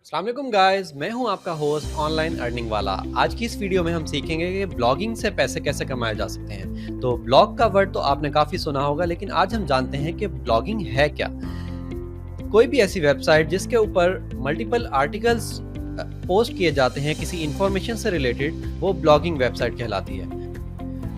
अस्सलाम वालेकुम गाइस, मैं हूं आपका होस्ट ऑनलाइन अर्निंग वाला। आज की इस वीडियो में हम सीखेंगे कि ब्लॉगिंग से पैसे कैसे कमाए जा सकते हैं। तो ब्लॉग का वर्ड तो आपने काफ़ी सुना होगा, लेकिन आज हम जानते हैं कि ब्लॉगिंग है क्या। कोई भी ऐसी वेबसाइट जिसके ऊपर मल्टीपल आर्टिकल्स पोस्ट किए जाते हैं किसी इंफॉर्मेशन से रिलेटेड, वो ब्लॉगिंग वेबसाइट कहलाती है।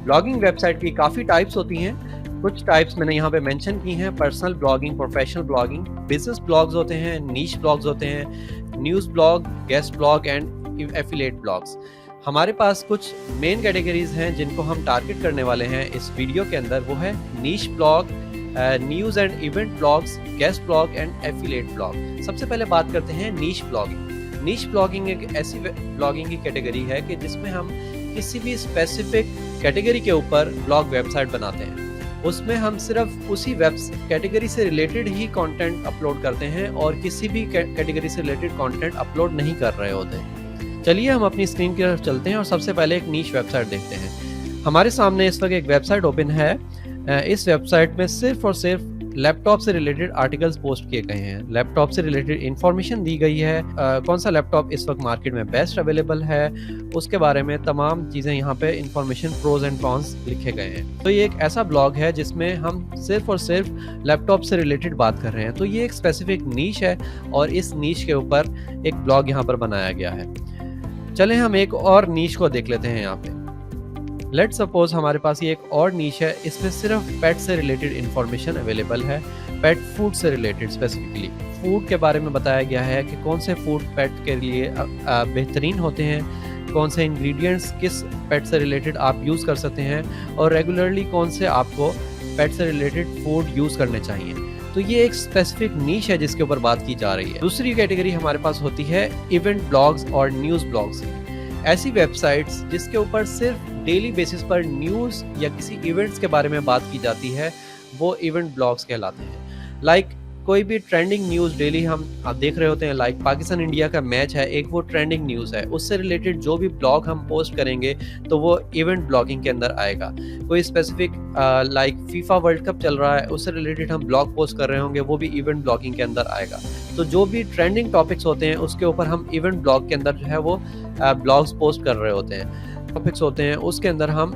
ब्लॉगिंग वेबसाइट की काफ़ी टाइप्स होती हैं। कुछ टाइप्स मैंने यहाँ पे मेंशन की हैं: personal blogging, professional blogging, business blogs होते हैं, नीश ब्लॉग्स होते हैं, news blog, guest blog and affiliate blogs. हमारे पास कुछ मेन कैटेगरीज हैं जिनको हम टारगेट करने वाले हैं इस वीडियो के अंदर। वो है niche blog, news and event blogs, guest blog and affiliate blog. सबसे पहले बात करते हैं नीश ब्लॉगिंग। नीश ब्लॉगिंग एक ऐसी ब्लॉगिंग की कैटेगरी है कि जिसमें हम किसी भी स्पेसिफिक कैटेगरी के ऊपर ब्लॉग वेबसाइट बनाते हैं। उसमें हम सिर्फ उसी वेब कैटेगरी से रिलेटेड ही कंटेंट अपलोड करते हैं और किसी भी कैटेगरी से रिलेटेड कंटेंट अपलोड नहीं कर रहे होते हैं। चलिए हम अपनी स्क्रीन की तरफ चलते हैं और सबसे पहले एक नीश वेबसाइट देखते हैं। हमारे सामने इस वक्त एक वेबसाइट ओपन है। इस वेबसाइट में सिर्फ और सिर्फ लैपटॉप से रिलेटेड आर्टिकल्स पोस्ट किए गए हैं। लैपटॉप से रिलेटेड इंफॉर्मेशन दी गई है। कौन सा लैपटॉप इस वक्त मार्केट में बेस्ट अवेलेबल है, उसके बारे में तमाम चीज़ें यहाँ पे इंफॉर्मेशन, प्रोज एंड कॉन्स लिखे गए हैं। तो ये एक ऐसा ब्लॉग है जिसमें हम सिर्फ और सिर्फ लैपटॉप से रिलेटेड बात कर रहे हैं। तो ये एक स्पेसिफिक नीश है और इस नीश के ऊपर एक ब्लॉग यहाँ पर बनाया गया है। चले हम एक और नीश को देख लेते हैं। यहाँ पे लेट्स सपोज हमारे पास ये एक और नीश है। इसमें सिर्फ पेट से रिलेटेड इंफॉर्मेशन अवेलेबल है। पेट फूड से रिलेटेड, स्पेसिफिकली फूड के बारे में बताया गया है कि कौन से फूड पेट के लिए बेहतरीन होते हैं, कौन से इंग्रेडिएंट्स किस पेट से रिलेटेड आप यूज़ कर सकते हैं और रेगुलरली कौन से आपको पेट से रिलेटेड फूड यूज़ करने चाहिए। तो ये एक स्पेसिफिक नीश है जिसके ऊपर बात की जा रही है। दूसरी कैटेगरी हमारे पास होती है इवेंट ब्लॉग्स और न्यूज़ ब्लॉग्स। ऐसी वेबसाइट्स जिसके ऊपर सिर्फ डेली बेसिस पर न्यूज़ या किसी इवेंट्स के बारे में बात की जाती है, वो इवेंट ब्लॉग्स कहलाते हैं। लाइक कोई भी ट्रेंडिंग न्यूज़ डेली हम आप देख रहे होते हैं, लाइक पाकिस्तान इंडिया का मैच है, एक वो ट्रेंडिंग न्यूज़ है, उससे रिलेटेड जो भी ब्लॉग हम पोस्ट करेंगे तो वो इवेंट ब्लॉगिंग के अंदर आएगा। कोई specific like FIFA world cup चल रहा है, उससे रिलेटेड हम ब्लॉग पोस्ट कर रहे होंगे, वो भी इवेंट ब्लॉगिंग के अंदर आएगा। तो जो भी ट्रेंडिंग टॉपिक्स होते हैं उसके ऊपर हम इवेंट ब्लॉग के अंदर जो है वो ब्लॉग्स पोस्ट कर रहे होते हैं। टॉपिक्स होते हैं उसके अंदर हम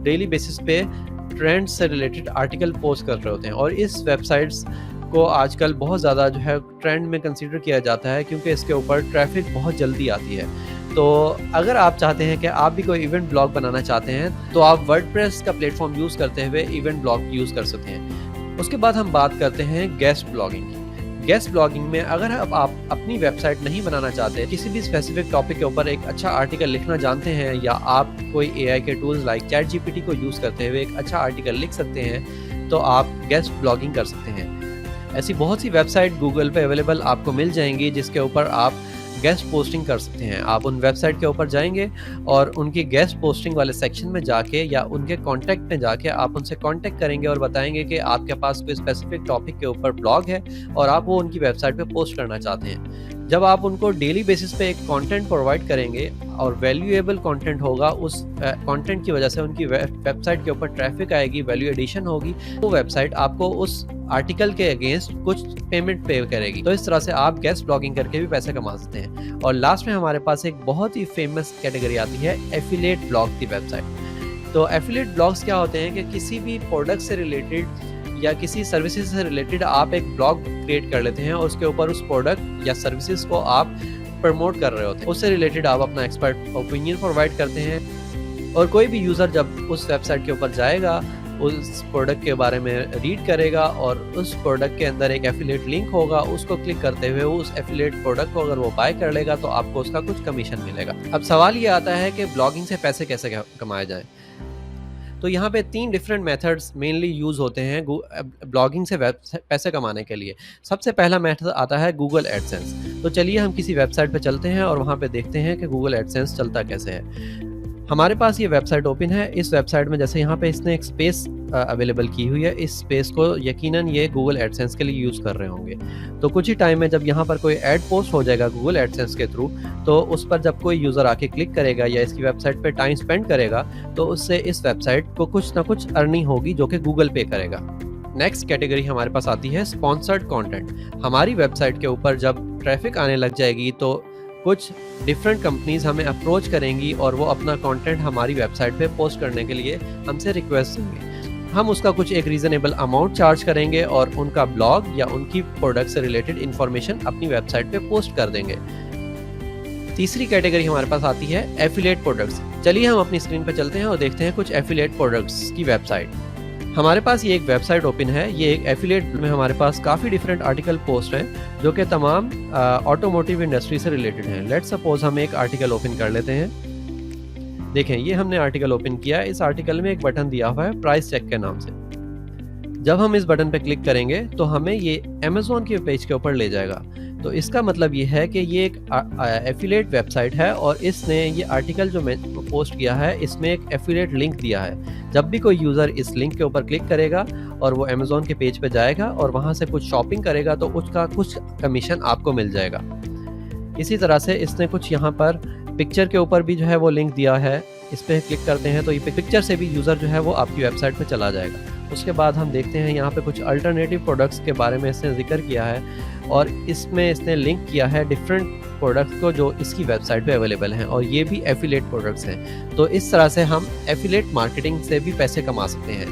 डेली बेसिस पे ट्रेंड से रिलेटेड आर्टिकल पोस्ट कर रहे होते हैं। और इस वेबसाइट्स को आजकल बहुत ज़्यादा जो है ट्रेंड में कंसीडर किया जाता है क्योंकि इसके ऊपर ट्रैफिक बहुत जल्दी आती है। तो अगर आप चाहते हैं कि आप भी कोई इवेंट ब्लॉग बनाना चाहते हैं तो आप वर्डप्रेस का प्लेटफॉर्म यूज़ करते हुए इवेंट ब्लॉग यूज़ कर सकते हैं। उसके बाद हम बात करते हैं गेस्ट ब्लॉगिंग की। गेस्ट ब्लॉगिंग में अगर आप अपनी वेबसाइट नहीं बनाना चाहते, किसी भी स्पेसिफिक टॉपिक के ऊपर एक अच्छा आर्टिकल लिखना जानते हैं या आप कोई एआई के टूल्स लाइक चैट जीपीटी को यूज़ करते हुए एक अच्छा आर्टिकल लिख सकते हैं, तो आप गेस्ट ब्लॉगिंग कर सकते हैं। ऐसी बहुत सी वेबसाइट गूगल पे अवेलेबल आपको मिल जाएंगी जिसके ऊपर आप गेस्ट पोस्टिंग कर सकते हैं। आप उन वेबसाइट के ऊपर जाएंगे और उनकी गेस्ट पोस्टिंग वाले सेक्शन में जाके या उनके कांटेक्ट में जाके आप उनसे कांटेक्ट करेंगे और बताएंगे कि आपके पास कोई स्पेसिफिक टॉपिक के ऊपर ब्लॉग है और आप वो उनकी वेबसाइट पे पोस्ट करना चाहते हैं। जब आप उनको डेली बेसिस पे एक कंटेंट प्रोवाइड करेंगे और वैल्यूएबल कंटेंट होगा, उस कंटेंट की वजह से उनकी वेबसाइट के ऊपर ट्रैफिक आएगी, वैल्यू एडिशन होगी, तो वेबसाइट आपको उस आर्टिकल के अगेंस्ट कुछ पेमेंट पे करेगी। तो इस तरह से आप गेस्ट ब्लॉगिंग करके भी पैसे कमा सकते हैं। और लास्ट में हमारे पास एक बहुत ही फेमस कैटेगरी आती है एफिलिएट ब्लॉग की वेबसाइट। तो एफिलिएट ब्लॉग्स क्या होते हैं कि किसी भी प्रोडक्ट से रिलेटेड या किसी सर्विसेज से रिलेटेड आप एक ब्लॉग क्रिएट कर लेते हैं और उसके ऊपर उस प्रोडक्ट या सर्विसेज को आप प्रमोट कर रहे होते हैं। उससे रिलेटेड आप अपना एक्सपर्ट ओपिनियन प्रोवाइड करते हैं और कोई भी यूज़र जब उस वेबसाइट के ऊपर जाएगा, उस प्रोडक्ट के बारे में रीड करेगा और उस प्रोडक्ट के अंदर एक एफिलिएट लिंक होगा, उसको क्लिक करते हुए उस एफिलिएट प्रोडक्ट को अगर वो बाय कर लेगा तो आपको उसका कुछ कमीशन मिलेगा। अब सवाल ये आता है कि ब्लॉगिंग से पैसे कैसे कमाए जाएं। तो यहाँ पे 3 डिफरेंट मेथड्स मेनली यूज़ होते हैं ब्लॉगिंग से पैसे कमाने के लिए। सबसे पहला मेथड आता है गूगल एडसेंस। तो चलिए हम किसी वेबसाइट पे चलते हैं और वहाँ पे देखते हैं कि गूगल एडसेंस चलता कैसे है। हमारे पास ये वेबसाइट ओपन है। इस वेबसाइट में जैसे यहाँ पे इसने एक स्पेस अवेलेबल की हुई है, इस स्पेस को यकीनन ये गूगल एडसेंस के लिए यूज़ कर रहे होंगे। तो कुछ ही टाइम में जब यहाँ पर कोई ऐड पोस्ट हो जाएगा गूगल एडसेंस के थ्रू, तो उस पर जब कोई यूज़र आके क्लिक करेगा या इसकी वेबसाइट पे टाइम स्पेंड करेगा तो उससे इस वेबसाइट को कुछ ना कुछ अर्निंग होगी जो कि गूगल पे करेगा। नेक्स्ट कैटेगरी हमारे पास आती है स्पॉन्सर्ड कंटेंट। हमारी वेबसाइट के ऊपर जब ट्रैफिक आने लग जाएगी तो कुछ डिफरेंट कंपनीज हमें अप्रोच करेंगी और वो अपना कंटेंट हमारी वेबसाइट पे पोस्ट करने के लिए हमसे रिक्वेस्ट देंगे। हम उसका कुछ एक रीजनेबल अमाउंट चार्ज करेंगे और उनका ब्लॉग या उनकी प्रोडक्ट से रिलेटेड इंफॉर्मेशन अपनी वेबसाइट पे पोस्ट कर देंगे। तीसरी कैटेगरी हमारे पास आती है एफिलिएट प्रोडक्ट्स। चलिए हम अपनी स्क्रीन पर चलते हैं और देखते हैं कुछ एफिलिएट प्रोडक्ट्स की वेबसाइट। हमारे पास ये एक वेबसाइट ओपन है। ये एक एफिलिएट में हमारे पास काफ़ी डिफरेंट आर्टिकल पोस्ट हैं जो कि तमाम ऑटोमोटिव इंडस्ट्री से रिलेटेड हैं। लेट्स सपोज हम एक आर्टिकल ओपन कर लेते हैं। देखें, ये हमने आर्टिकल ओपन किया। इस आर्टिकल में एक बटन दिया हुआ है प्राइस चेक के नाम से। जब हम इस बटन पर क्लिक करेंगे तो हमें ये अमेज़ॉन के पेज के ऊपर ले जाएगा। तो इसका मतलब ये है कि ये एक एफिलिएट वेबसाइट है और इसने ये आर्टिकल जो पोस्ट किया है इसमें एक एफिलिएट लिंक दिया है। जब भी कोई यूज़र इस लिंक के ऊपर क्लिक करेगा और वो अमेज़ॉन के पेज पे जाएगा और वहाँ से कुछ शॉपिंग करेगा तो उसका कुछ कमीशन आपको मिल जाएगा। इसी तरह से इसने कुछ यहाँ पर पिक्चर के ऊपर भी जो है वो लिंक दिया है। इस पर क्लिक करते हैं तो ये पिक्चर से भी यूज़र जो है वो आपकी वेबसाइट पे चला जाएगा। उसके बाद हम देखते हैं यहाँ पे कुछ अल्टरनेटिव प्रोडक्ट्स के बारे में इसने जिक्र किया है और इसमें इसने लिंक किया है डिफरेंट प्रोडक्ट्स को जो इसकी वेबसाइट पे अवेलेबल हैं और ये भी एफिलिएट प्रोडक्ट्स हैं। तो इस तरह से हम एफिलिएट मार्केटिंग से भी पैसे कमा सकते हैं।